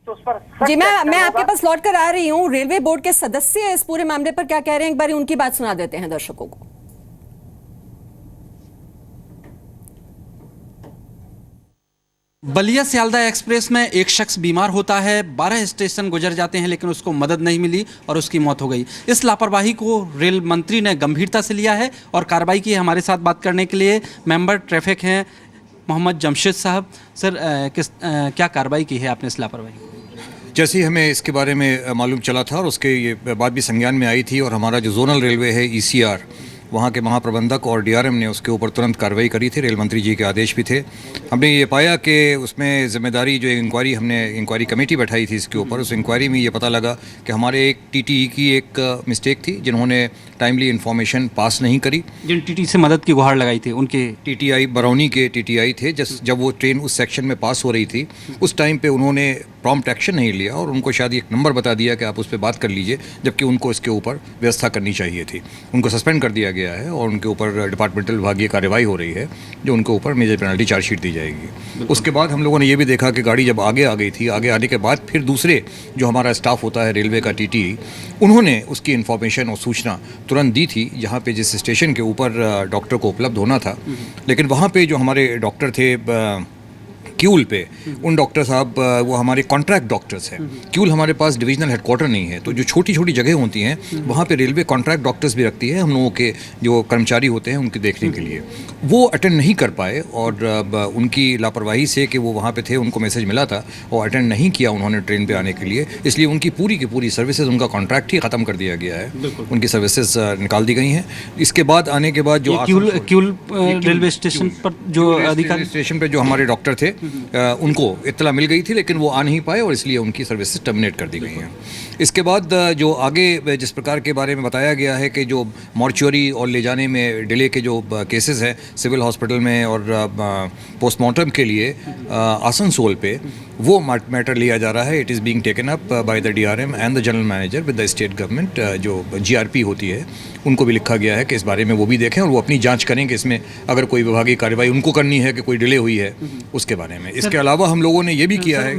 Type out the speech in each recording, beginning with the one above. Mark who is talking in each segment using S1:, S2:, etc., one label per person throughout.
S1: तो उस पर
S2: जी मैं आपके पास लौट कर आ रही हूँ। रेलवे बोर्ड के सदस्य इस पूरे मामले पर क्या कह रहे हैं, एक बार उनकी बात सुना देते हैं दर्शकों को।
S3: बलिया सियालदह एक्सप्रेस में एक शख्स बीमार होता है, 12 स्टेशन गुजर जाते हैं लेकिन उसको मदद नहीं मिली और उसकी मौत हो गई। इस लापरवाही को रेल मंत्री ने गंभीरता से लिया है और कार्रवाई की है। हमारे साथ बात करने के लिए मेंबर ट्रैफिक हैं मोहम्मद जमशेद साहब। सर क्या कार्रवाई की है आपने इस लापरवाही?
S4: जैसे ही हमें इसके बारे में मालूम चला था और उसके ये बात भी संज्ञान में आई थी और हमारा जो जोनल रेलवे है ECR वहाँ के महाप्रबंधक और DRM ने उसके ऊपर तुरंत कार्रवाई करी थी। रेल मंत्री जी के आदेश भी थे। हमने ये पाया कि उसमें ज़िम्मेदारी जो हमने इंक्वायरी कमेटी बैठाई थी इसके ऊपर, उस इंक्वायरी में ये पता लगा कि हमारे एक TTE की एक मिस्टेक थी, जिन्होंने टाइमली इन्फॉर्मेशन पास नहीं करी।
S3: जिन TTE से मदद की गुहार लगाई थी उनके
S4: TTI बरौनी के TTI थे। जब वो ट्रेन उस सेक्शन में पास हो रही थी उस टाइम पे उन्होंने प्रॉम्प्ट एक्शन नहीं लिया और उनको शायद एक नंबर बता दिया कि आप उस पर बात कर लीजिए, जबकि उनको इसके ऊपर व्यवस्था करनी चाहिए थी। उनको सस्पेंड कर दिया गया है और उनके ऊपर डिपार्टमेंटल विभागीय कार्रवाई हो रही है, जो उनके ऊपर मेजर पेनल्टी चार्जशीट दी जाएगी। उसके बाद हम लोगों ने ये भी देखा कि गाड़ी जब आगे आ गई थी, आगे आने के बाद फिर दूसरे जो हमारा स्टाफ होता है रेलवे का TTE, उन्होंने उसकी इन्फॉर्मेशन और सूचना तुरंत दी थी जहाँ पे जिस स्टेशन के ऊपर डॉक्टर को उपलब्ध होना था। लेकिन वहाँ पे जो हमारे डॉक्टर थे क्यूल पे, उन डॉक्टर साहब वो हमारे कॉन्ट्रैक्ट डॉक्टर्स हैं। क्यूल हमारे पास डिविजनल हेडक्वार्टर नहीं है, तो जो छोटी छोटी जगह होती हैं वहाँ पे रेलवे कॉन्ट्रैक्ट डॉक्टर्स भी रखती है हम लोगों के जो कर्मचारी होते हैं उनके देखने के लिए। वो अटेंड नहीं कर पाए और उनकी लापरवाही से कि वो वहाँ पे थे, उनको मैसेज मिला था और अटेंड नहीं किया उन्होंने ट्रेन पे आने के लिए, इसलिए उनकी पूरी की पूरी सर्विसेज, उनका कॉन्ट्रैक्ट ही ख़त्म कर दिया गया है, उनकी सर्विसेज निकाल दी गई हैं। इसके बाद आने के बाद जो
S3: क्यूल रेलवे स्टेशन पर जो अधिकारी
S4: स्टेशन पे जो हमारे डॉक्टर थे उनको इत्तला मिल गई थी, लेकिन वो आ नहीं पाए और इसलिए उनकी सर्विसेज टर्मिनेट कर दी गई हैं। इसके बाद जो आगे जिस प्रकार के बारे में बताया गया है कि जो मॉर्चुरी और ले जाने में डिले के जो केसेस हैं सिविल हॉस्पिटल में और पोस्टमार्टम के लिए आसनसोल पे, वो मैटर लिया जा रहा है। It is being taken up by the DRM and the general manager with the state government. जो GRP होती है उनको भी लिखा गया है कि इस बारे में वो भी देखें और वो अपनी जांच करें कि इसमें अगर कोई विभागीय कार्रवाई उनको करनी है कि कोई डिले हुई है उसके बारे में। इसके अलावा हम लोगों ने ये भी किया है,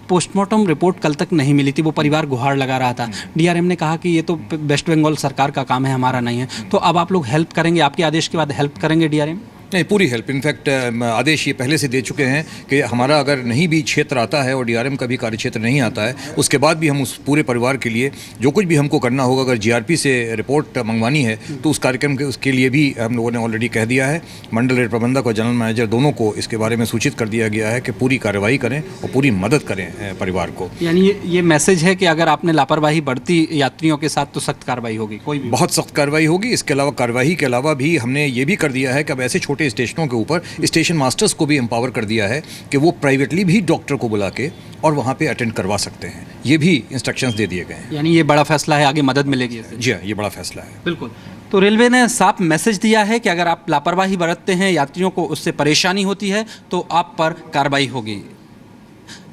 S3: पोस्टमार्टम रिपोर्ट कल तक नहीं मिली थी, वो परिवार गुहार लगा रहा था। DRM ने कहा कि ये तो वेस्ट बंगाल सरकार का काम है, हमारा नहीं है। तो अब आप लोग हेल्प करेंगे, आपके आदेश के बाद हेल्प करेंगे DRM?
S4: नहीं, पूरी हेल्प। इनफैक्ट आदेश ये पहले से दे चुके हैं कि हमारा अगर नहीं भी क्षेत्र आता है और DRM का भी कार्य क्षेत्र नहीं आता है, उसके बाद भी हम उस पूरे परिवार के लिए जो कुछ भी हमको करना होगा, अगर GRP से रिपोर्ट मंगवानी है तो उस कार्यक्रम के उसके लिए भी हम लोगों ने ऑलरेडी कह दिया है। मंडल रेल प्रबंधक और जनरल मैनेजर दोनों को इसके बारे में सूचित कर दिया गया है कि पूरी कार्रवाई करें और पूरी मदद करें परिवार को।
S3: यानी ये मैसेज है कि अगर आपने लापरवाही बरती यात्रियों के साथ तो सख्त कार्रवाई होगी, कोई भी
S4: बहुत सख्त कार्रवाई होगी। इसके अलावा कार्रवाई के अलावा भी हमने ये भी कर दिया है कि अब ऐसे छोटे स्टेशनों के ऊपर स्टेशन मास्टर्स को भी एम्पावर कर दिया है कि वो प्राइवेटली भी डॉक्टर को बुला के और वहाँ पे अटेंड करवा सकते हैं। ये भी इंस्ट्रक्शंस दे दिए गए हैं।
S3: यानी ये बड़ा फैसला है, आगे मदद मिलेगी।
S4: जी हाँ, ये बड़ा फैसला है।
S3: बिल्कुल। तो रेलवे ने साफ मैसेज दिया है कि अगर आप लापरवाही बरतते हैं, यात्रियों को उससे परेशानी होती है तो आप पर कार्रवाई होगी।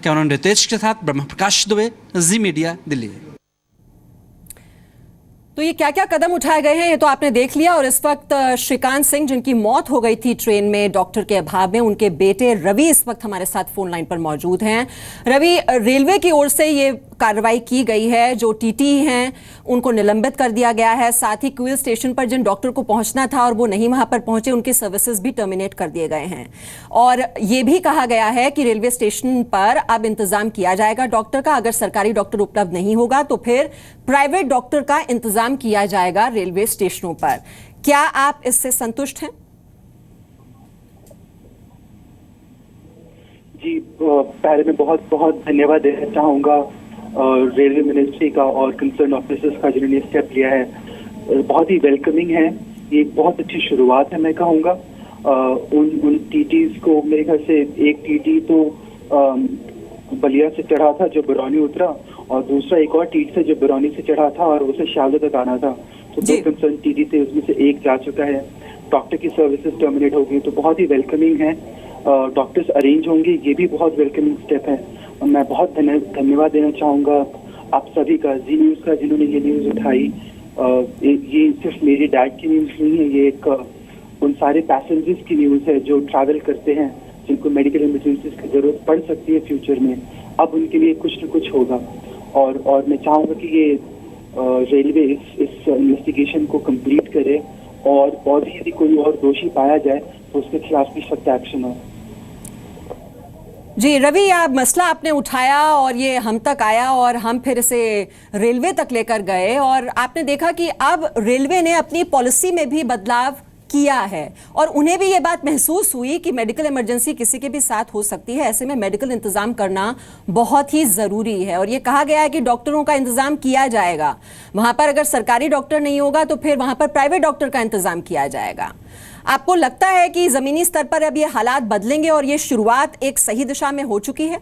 S3: कैमरामैन रितेश के साथ ब्रह्म प्रकाश दुबे, जी मीडिया, दिल्ली।
S2: तो ये क्या क्या कदम उठाए गए हैं ये तो आपने देख लिया। और इस वक्त श्रीकांत सिंह, जिनकी मौत हो गई थी ट्रेन में डॉक्टर के अभाव में, उनके बेटे रवि इस वक्त हमारे साथ फोन लाइन पर मौजूद हैं। रवि, रेलवे की ओर से ये कार्रवाई की गई है, जो TTE हैं उनको निलंबित कर दिया गया है, साथ ही क्यूल स्टेशन पर जिन डॉक्टर को पहुंचना था और वो नहीं वहां पर पहुंचे, उनके सर्विसेज भी टर्मिनेट कर दिए गए हैं। और ये भी कहा गया है कि रेलवे स्टेशन पर अब इंतजाम किया जाएगा डॉक्टर का। अगर सरकारी डॉक्टर उपलब्ध नहीं होगा तो फिर प्राइवेट डॉक्टर का इंतजाम किया जाएगा रेलवे स्टेशनों पर। क्या आप इससे संतुष्ट हैं?
S1: जी, पहले मैं बहुत बहुत धन्यवाद देना चाहूँगा रेलवे मिनिस्ट्री का और कंसर्न ऑफिसर्स का जिन्होंने स्टेप लिया है। बहुत ही वेलकमिंग है, ये एक बहुत अच्छी शुरुआत है मैं कहूँगा। उन TTs को मेरे ख्याल से एक TT तो बलिया से चढ़ा था जो बरौनी उतरा, और दूसरा एक और TT से जो बरौनी से चढ़ा था और उसे सियालदह तक आना था। तो दो कंसर्न TT थे, उसमें से एक जा चुका है। डॉक्टर की सर्विसेज टर्मिनेट हो गई, तो बहुत ही वेलकमिंग है। डॉक्टर्स अरेंज होंगे, ये भी बहुत वेलकमिंग स्टेप है। और मैं बहुत धन्यवाद देना चाहूँगा आप सभी का, जी न्यूज़ का, जिन्होंने ये न्यूज़ उठाई। ये सिर्फ मेरे डैड की न्यूज़ नहीं है, ये एक उन सारे पैसेंजर्स की न्यूज़ है जो ट्रैवल करते हैं, जिनको मेडिकल इमरजेंसीज की ज़रूरत पड़ सकती है फ्यूचर में। अब उनके लिए कुछ न कुछ होगा। और मैं चाहूँगा कि ये रेलवे इस इन्वेस्टिगेशन को कंप्लीट करे और भी यदि कोई और दोषी पाया जाए तो उसके खिलाफ भी सख्त एक्शन हो।
S2: जी रवि, यह मसला आपने उठाया और ये हम तक आया और हम फिर इसे रेलवे तक लेकर गए और आपने देखा कि अब रेलवे ने अपनी पॉलिसी में भी बदलाव किया है और उन्हें भी ये बात महसूस हुई कि मेडिकल इमरजेंसी किसी के भी साथ हो सकती है। ऐसे में मेडिकल इंतजाम करना बहुत ही जरूरी है और ये कहा गया है कि डॉक्टरों का इंतजाम किया जाएगा। वहां पर अगर सरकारी डॉक्टर नहीं होगा तो फिर वहां पर प्राइवेट डॉक्टर का इंतजाम किया जाएगा। आपको लगता है कि जमीनी स्तर पर अब ये हालात बदलेंगे और ये शुरुआत एक सही दिशा में हो चुकी है?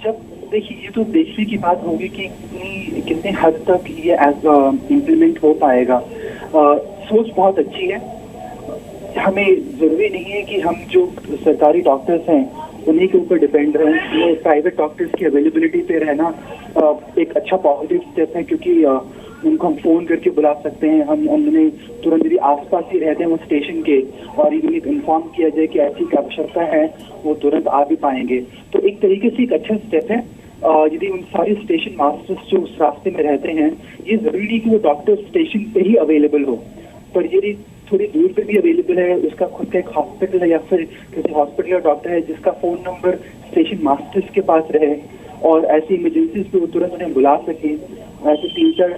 S1: जब देखिए, ये तो देखने की बात होगी कि कितने हद तक ये इम्प्लीमेंट हो पाएगा। सोच बहुत अच्छी है। हमें जरूरी नहीं है कि हम जो सरकारी डॉक्टर्स हैं उन्हीं के ऊपर डिपेंड रहें। ये प्राइवेट डॉक्टर्स की अवेलेबिलिटी पे रहना एक अच्छा पॉजिटिव स्टेप है, क्योंकि उनको हम फोन करके बुला सकते हैं। हम उन्हें तुरंत यदि आसपास ही रहते हैं वो स्टेशन के और यदि इन्फॉर्म किया जाए कि ऐसी आवश्यकता है वो तुरंत आ भी पाएंगे। तो एक तरीके से एक अच्छा स्टेप है। यदि उन सारे स्टेशन मास्टर्स जो उस रास्ते में रहते हैं, ये जरूरी नहीं कि वो डॉक्टर स्टेशन पे ही अवेलेबल हो, पर यदि थोड़ी दूर पे भी अवेलेबल है, उसका खुद का एक हॉस्पिटल है या फिर किसी हॉस्पिटल का डॉक्टर है जिसका फोन नंबर स्टेशन मास्टर्स के पास रहे और ऐसी इमरजेंसीज पे वो तुरंत उन्हें बुला सके, ऐसे 3-4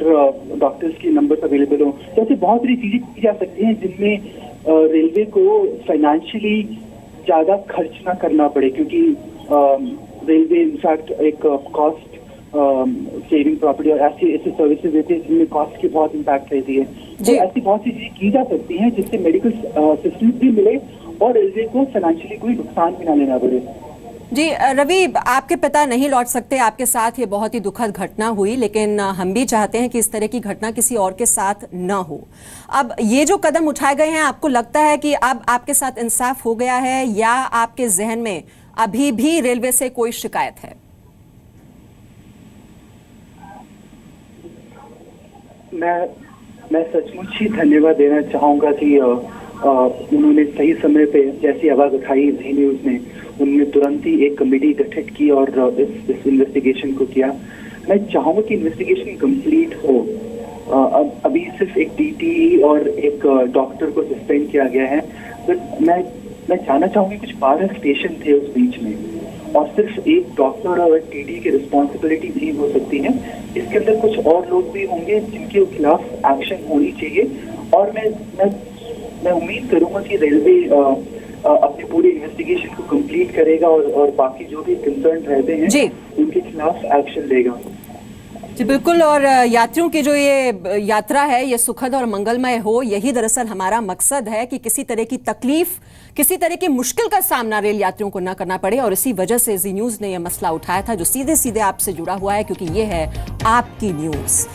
S1: डॉक्टर्स के नंबर अवेलेबल हो, तो ऐसी बहुत सारी चीजें की जा सकती हैं जिनमें रेलवे को फाइनेंशियली ज्यादा खर्च ना करना पड़े, क्योंकि रेलवे इनफैक्ट एक कॉस्ट सेविंग प्रॉपर्टी और ऐसी सर्विसेज देती है जिनमें कॉस्ट की बहुत इम्पैक्ट रहती है। तो ऐसी बहुत सी चीजें की जा सकती हैं जिससे मेडिकल असिस्टेंस भी मिले और रेलवे को फाइनेंशियली कोई नुकसान भी ना लेना पड़े।
S2: जी रवि, आपके पिता नहीं लौट सकते, आपके साथ ये बहुत ही दुखद घटना हुई, लेकिन हम भी चाहते हैं कि इस तरह की घटना किसी और के साथ न हो। अब ये जो कदम उठाए गए हैं, आपको लगता है कि अब आपके साथ इंसाफ हो गया है या आपके जहन में अभी भी रेलवे से कोई शिकायत है?
S1: मैं सचमुच ही धन्यवाद देना चाहूंगा कि उन्होंने सही समय पे जैसी आवाज उठाई जी न्यूज ने, उन्होंने तुरंत ही एक कमेटी गठित की और इस इन्वेस्टिगेशन को किया। मैं चाहूंगा कि इन्वेस्टिगेशन कंप्लीट हो। अभी सिर्फ एक टीटी और एक डॉक्टर को सस्पेंड किया गया है, बट मैं जानना चाहूंगी कुछ 12 स्टेशन थे उस बीच में और सिर्फ एक डॉक्टर और टीटी की रिस्पॉन्सिबिलिटी नहीं हो सकती है। इसके अंदर कुछ और लोग भी होंगे जिनके खिलाफ एक्शन होनी चाहिए और मैं उम्मीद करूंगा कि रेलवे अपनी पूरी इन्वेस्टिगेशन को कंप्लीट करेगा और बाकी जो भी कंसर्न रहते हैं उनके खिलाफ एक्शन लेगा।
S2: जी बिल्कुल, और यात्रियों की जो ये यात्रा है ये सुखद और मंगलमय हो, यही दरअसल हमारा मकसद है कि किसी तरह की तकलीफ, किसी तरह की मुश्किल का सामना रेल यात्रियों को ना करना पड़े। और इसी वजह से जी न्यूज ने यह मसला उठाया था जो सीधे सीधे आपसे जुड़ा हुआ है, क्योंकि ये है आपकी न्यूज।